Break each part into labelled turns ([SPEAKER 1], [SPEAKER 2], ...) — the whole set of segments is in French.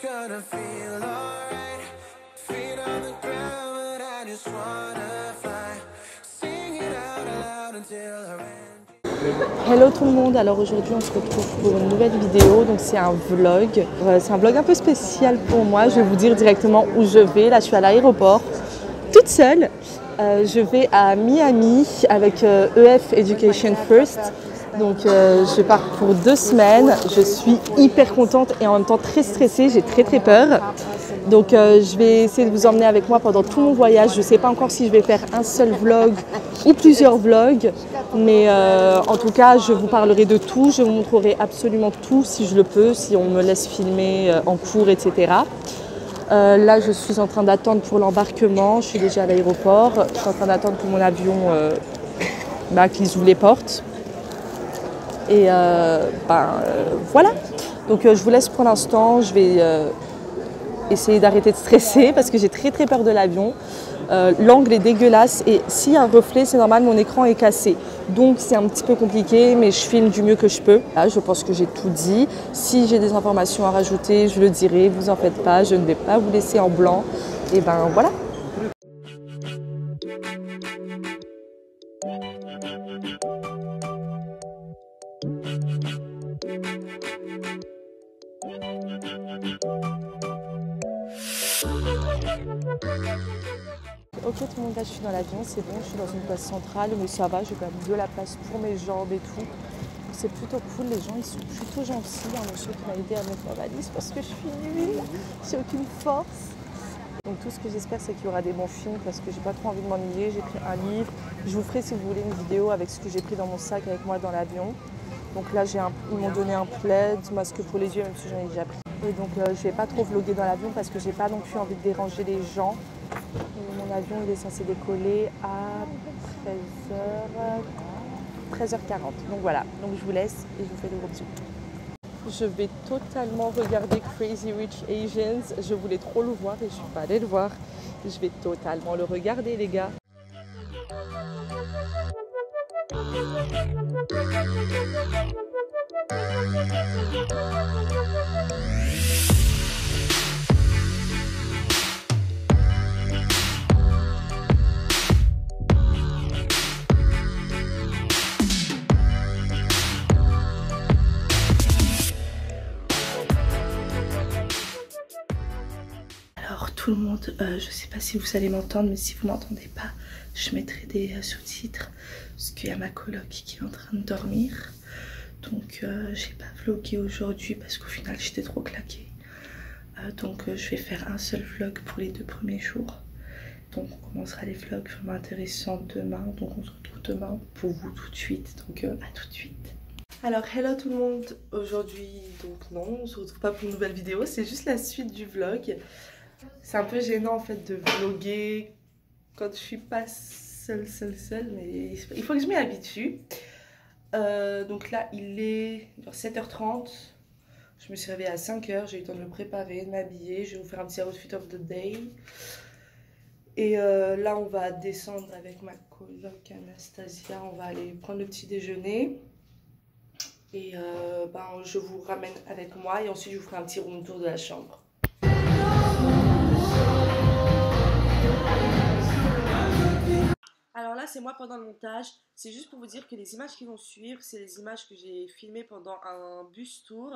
[SPEAKER 1] Hello tout le monde, alors aujourd'hui on se retrouve pour une nouvelle vidéo, donc c'est un vlog. C'est un vlog un peu spécial pour moi, je vais vous dire directement où je vais. Là je suis à l'aéroport, toute seule. Je vais à Miami avec EF Education First. Donc je pars pour 2 semaines, je suis hyper contente et en même temps très stressée, j'ai très peur. Donc je vais essayer de vous emmener avec moi pendant tout mon voyage. Je ne sais pas encore si je vais faire un seul vlog ou plusieurs vlogs, mais en tout cas je vous parlerai de tout, je vous montrerai absolument tout si je le peux, si on me laisse filmer en cours, etc. Là je suis en train d'attendre pour l'embarquement, je suis déjà à l'aéroport, je suis en train d'attendre pour mon avion qu'ils ouvrent les portes. Et voilà, donc je vous laisse pour l'instant, je vais essayer d'arrêter de stresser parce que j'ai très peur de l'avion. L'angle est dégueulasse et s'il y a un reflet, c'est normal, mon écran est cassé. Donc c'est un petit peu compliqué, mais je filme du mieux que je peux. Là, je pense que j'ai tout dit. Si j'ai des informations à rajouter, je le dirai, vous en faites pas, je ne vais pas vous laisser en blanc. Et ben voilà. Ok tout le monde, là je suis dans l'avion, c'est bon, je suis dans une place centrale, mais ça va, j'ai quand même de la place pour mes jambes et tout. C'est plutôt cool, les gens ils sont plutôt gentils. Il y a un monsieur qui m'a aidé à mettre ma valise parce que je suis nulle, j'ai aucune force. Donc tout ce que j'espère c'est qu'il y aura des bons films parce que j'ai pas trop envie de m'ennuyer. J'ai pris un livre, je vous ferai si vous voulez une vidéo avec ce que j'ai pris dans mon sac avec moi dans l'avion. Donc là ils m'ont donné un plaid, masque pour les yeux même si j'en ai déjà pris. Et donc je vais pas trop vlogger dans l'avion parce que j'ai pas non plus envie de déranger les gens. Et mon avion il est censé décoller à 13h40. Donc voilà, donc je vous laisse et je vous fais des gros bisous. Je vais totalement regarder Crazy Rich Asians. Je voulais trop le voir et je suis pas allée le voir. Je vais totalement le regarder les gars. Alors tout le monde, je sais pas si vous allez m'entendre, mais si vous m'entendez pas, je mettrai des sous-titres parce qu'il y a ma coloc qui est en train de dormir. Donc j'ai pas vlogué aujourd'hui parce qu'au final j'étais trop claquée. Donc je vais faire un seul vlog pour les 2 premiers jours. Donc on commencera les vlogs vraiment intéressants demain. Donc on se retrouve demain pour vous tout de suite. Donc à tout de suite. Alors hello tout le monde, aujourd'hui donc non on se retrouve pas pour une nouvelle vidéo, c'est juste la suite du vlog. C'est un peu gênant en fait de vlogger quand je suis pas seule, mais il faut que je m'y habitue. Donc là il est vers 7h30, je me suis réveillée à 5h, j'ai eu le temps de me préparer, de m'habiller, je vais vous faire un petit outfit of the day. Et là on va descendre avec ma coloc Anastasia, on va aller prendre le petit déjeuner. Et je vous ramène avec moi et ensuite je vous ferai un petit room tour de la chambre. Alors là c'est moi pendant le montage, c'est juste pour vous dire que les images qui vont suivre, c'est les images que j'ai filmées pendant un bus tour.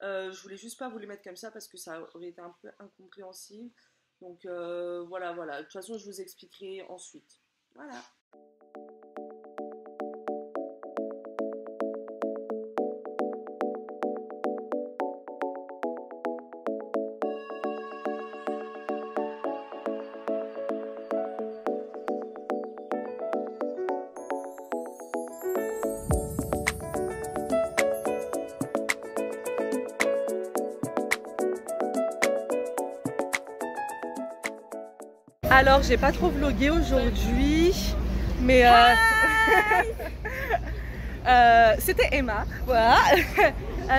[SPEAKER 1] Je voulais juste pas vous les mettre comme ça parce que ça aurait été un peu incompréhensible. Donc voilà, de toute façon je vous expliquerai ensuite. Voilà. Alors j'ai pas trop vlogué aujourd'hui, mais c'était Emma, voilà.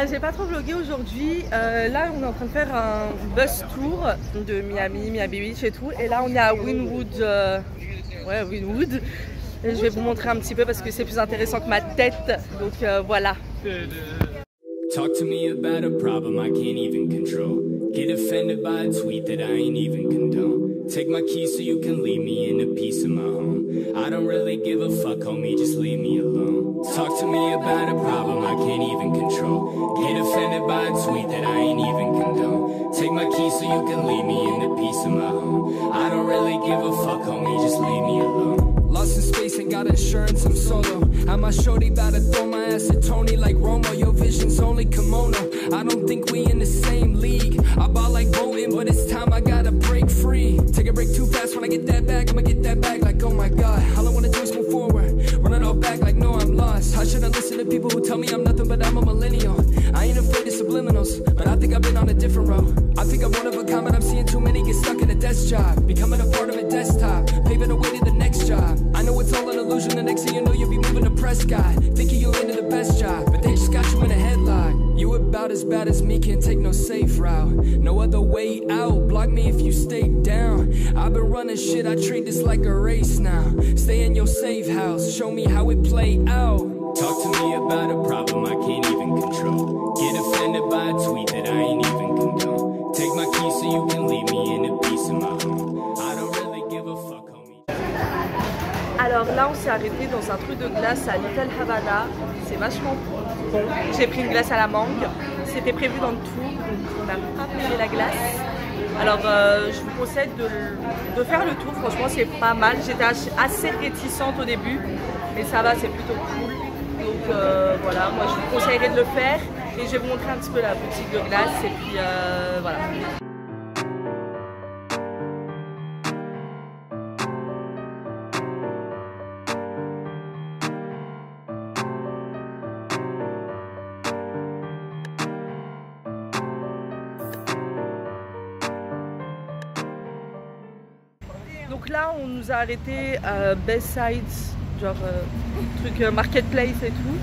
[SPEAKER 1] J'ai pas trop vlogué aujourd'hui. Là on est en train de faire un bus tour de Miami Beach et tout, et là on est à Wynwood, Wynwood. Et je vais vous montrer un petit peu parce que c'est plus intéressant que ma tête, donc voilà. Talk to me about a problem I can't even control.
[SPEAKER 2] Get offended by a tweet that I ain't even condone. Take my keys so you can leave me in a piece of my home. I don't really give a fuck, homie, just leave me alone. Talk to me about a problem I can't even control. Get offended by a tweet that I ain't even condone. Take my keys so you can leave me in a piece of my home. I don't really give a fuck, homie, just leave me alone. Lost in space, ain't got insurance, I'm solo. I'm my shorty, bout to throw my ass at Tony like Romo. Your vision's only kimono. I don't think we in the same league. I ball like Bolton, but it's time I gotta break free. Take a break too fast when I get that back. I'ma get that back like, oh my god. All I wanna do is move forward. Run it all back like, no, I'm lost. I shouldn't listen to people who tell me I'm nothing, but I'm a millennial. I ain't afraid of subliminals, but I think I've been on a different road. I think I'm one of a kind, but I'm seeing too many get stuck in a desk job. Becoming a part of a desktop, paving the way to the next job. I know it's all an illusion, the next thing you know you'll be moving to Prescott, thinking you'll land in the best job, but they just got you in a headlock. You about as bad as me, can't take no safe route. No other way out, block me if you stay down. I've been running shit, I treat this like a race now. Stay in your safe house, show me how it play out. Talk to me about a problem I can't even control. Get offended by a tweet that I ain't even condone. Take my keys so you can leave me in a piece of my home. I don't really give a fuck, homie.
[SPEAKER 1] Alors là, on s'est arrêté dans un truc de glace à Little Havana. C'est vachement bon. J'ai pris une glace à la mangue. C'était prévu dans le tour, donc on n'a pas payé la glace. Alors je vous conseille de faire le tour. Franchement, c'est pas mal. J'étais assez réticente au début, mais ça va, c'est plutôt cool. Donc voilà, moi je vous conseillerais de le faire. Et je vais vous montrer un petit peu la boutique de glace. Et puis voilà. Donc là, on nous a arrêté à Best Sides, genre truc marketplace et tout.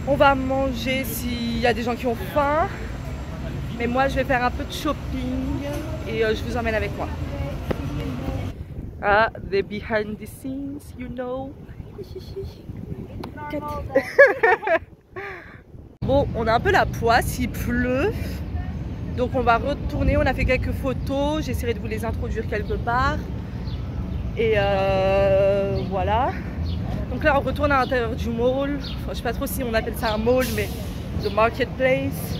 [SPEAKER 1] On va manger s'il y a des gens qui ont faim. Mais moi, je vais faire un peu de shopping et je vous emmène avec moi. Ah, the behind the scenes, you know. Bon, on a un peu la poisse, il pleut. Donc on va retourner, on a fait quelques photos, j'essaierai de vous les introduire quelque part. Et voilà. Donc là on retourne à l'intérieur du mall. Enfin, je sais pas trop si on appelle ça un mall, mais the marketplace.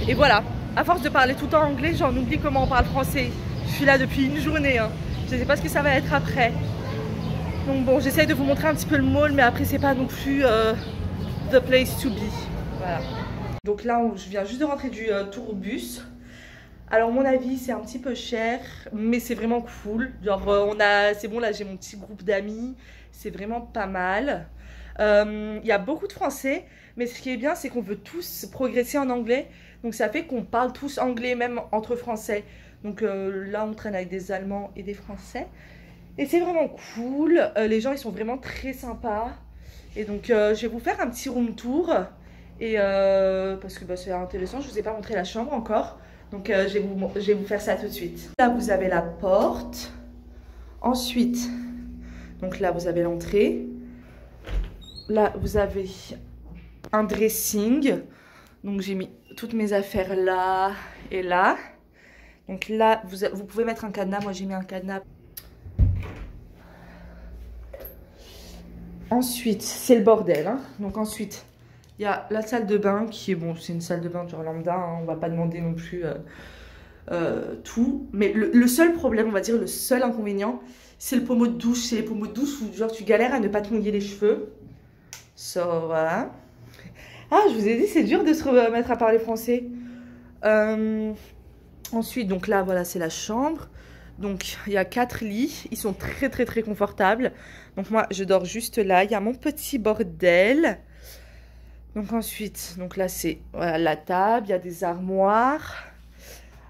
[SPEAKER 1] Et voilà. À force de parler tout le temps anglais, j'en oublie comment on parle français. Je suis là depuis une journée. Hein. Je sais pas ce que ça va être après. Donc bon, j'essaie de vous montrer un petit peu le mall, mais après c'est pas non plus the place to be. Voilà. Donc là, je viens juste de rentrer du tourbus. Alors mon avis, c'est un petit peu cher, mais c'est vraiment cool. Genre c'est bon, là j'ai mon petit groupe d'amis, c'est vraiment pas mal. Il y a beaucoup de Français, mais ce qui est bien, c'est qu'on veut tous progresser en anglais. Donc ça fait qu'on parle tous anglais, même entre Français. Donc là, on traîne avec des Allemands et des Français. Et c'est vraiment cool. Les gens, ils sont vraiment très sympas. Et donc je vais vous faire un petit room tour. Et parce que c'est intéressant, je ne vous ai pas montré la chambre encore. Donc je vais vous faire ça tout de suite. Là vous avez la porte. Ensuite, donc là vous avez l'entrée. Là vous avez un dressing. Donc j'ai mis toutes mes affaires là et là. Donc là vous pouvez mettre un cadenas. Moi j'ai mis un cadenas. Ensuite c'est le bordel. Hein. Donc ensuite... il y a la salle de bain qui est, bon, c'est une salle de bain genre lambda, hein, on va pas demander non plus tout. Mais le seul problème, on va dire le seul inconvénient, c'est le pommeau de douche. C'est les pommeaux de douche où genre tu galères à ne pas te mouiller les cheveux. So, voilà. Ah, je vous ai dit, c'est dur de se remettre à parler français. Ensuite, donc là, voilà, c'est la chambre. Donc, il y a 4 lits. Ils sont très, très, très confortables. Donc moi, je dors juste là. Il y a mon petit bordel. Donc ensuite, donc là c'est voilà, la table, il y a des armoires.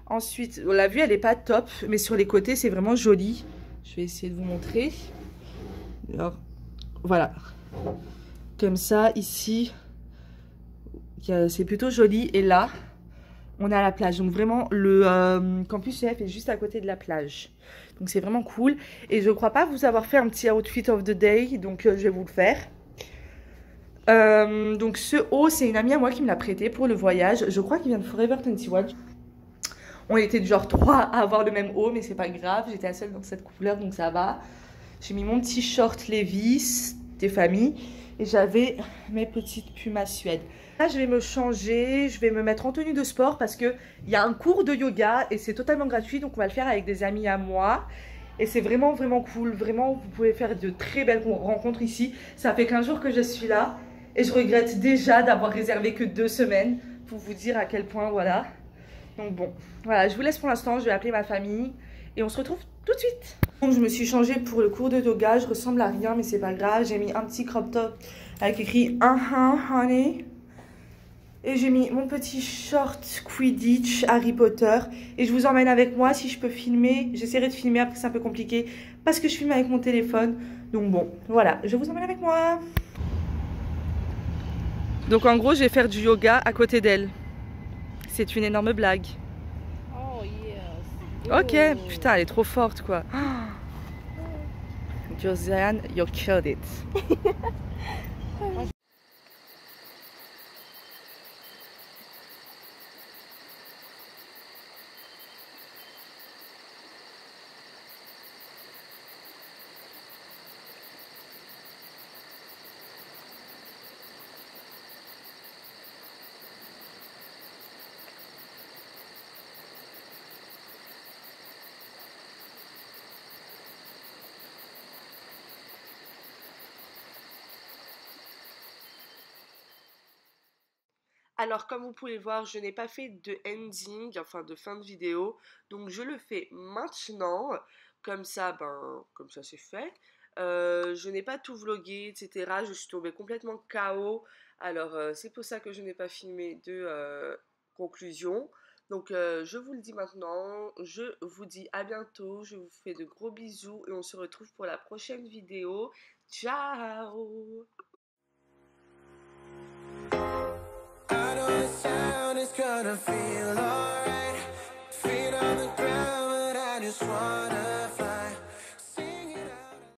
[SPEAKER 1] Ensuite, la vue elle n'est pas top, mais sur les côtés c'est vraiment joli. Je vais essayer de vous montrer. Alors, voilà. Comme ça, ici, c'est plutôt joli. Et là, on est à la plage. Donc vraiment, le campus CF est juste à côté de la plage. Donc c'est vraiment cool. Et je ne crois pas vous avoir fait un petit outfit of the day, donc je vais vous le faire. Donc ce haut, c'est une amie à moi qui me l'a prêté pour le voyage. Je crois qu'il vient de Forever 21. On était du genre 3 à avoir le même haut, mais c'est pas grave. J'étais la seule dans cette couleur, donc ça va. J'ai mis mon petit short Levi's des familles et j'avais mes petites pumas Suède. Là, je vais me changer, je vais me mettre en tenue de sport parce qu'il y a un cours de yoga et c'est totalement gratuit. Donc on va le faire avec des amis à moi. Et c'est vraiment, vraiment cool. Vraiment, vous pouvez faire de très belles rencontres ici. Ça fait 15 jours que je suis là. Et je regrette déjà d'avoir réservé que 2 semaines pour vous dire à quel point, voilà. Donc bon, voilà, je vous laisse pour l'instant. Je vais appeler ma famille et on se retrouve tout de suite. Donc je me suis changée pour le cours de yoga. Je ressemble à rien, mais c'est pas grave. J'ai mis un petit crop top avec écrit honey. Et j'ai mis mon petit short Quidditch Harry Potter. Et je vous emmène avec moi si je peux filmer. J'essaierai de filmer, après c'est un peu compliqué parce que je filme avec mon téléphone. Donc bon, voilà, je vous emmène avec moi. Donc en gros, je vais faire du yoga à côté d'elle. C'est une énorme blague.
[SPEAKER 3] Oh yes.
[SPEAKER 1] Ok, putain, elle est trop forte quoi. Josiane, you killed it. Alors comme vous pouvez le voir, je n'ai pas fait de ending, enfin de fin de vidéo, donc je le fais maintenant, comme ça, comme ça c'est fait. Je n'ai pas tout vlogué, etc. Je suis tombée complètement KO, alors c'est pour ça que je n'ai pas filmé de conclusion. Donc je vous le dis maintenant, je vous dis à bientôt, je vous fais de gros bisous et on se retrouve pour la prochaine vidéo. Ciao!
[SPEAKER 2] I know the sound is gonna feel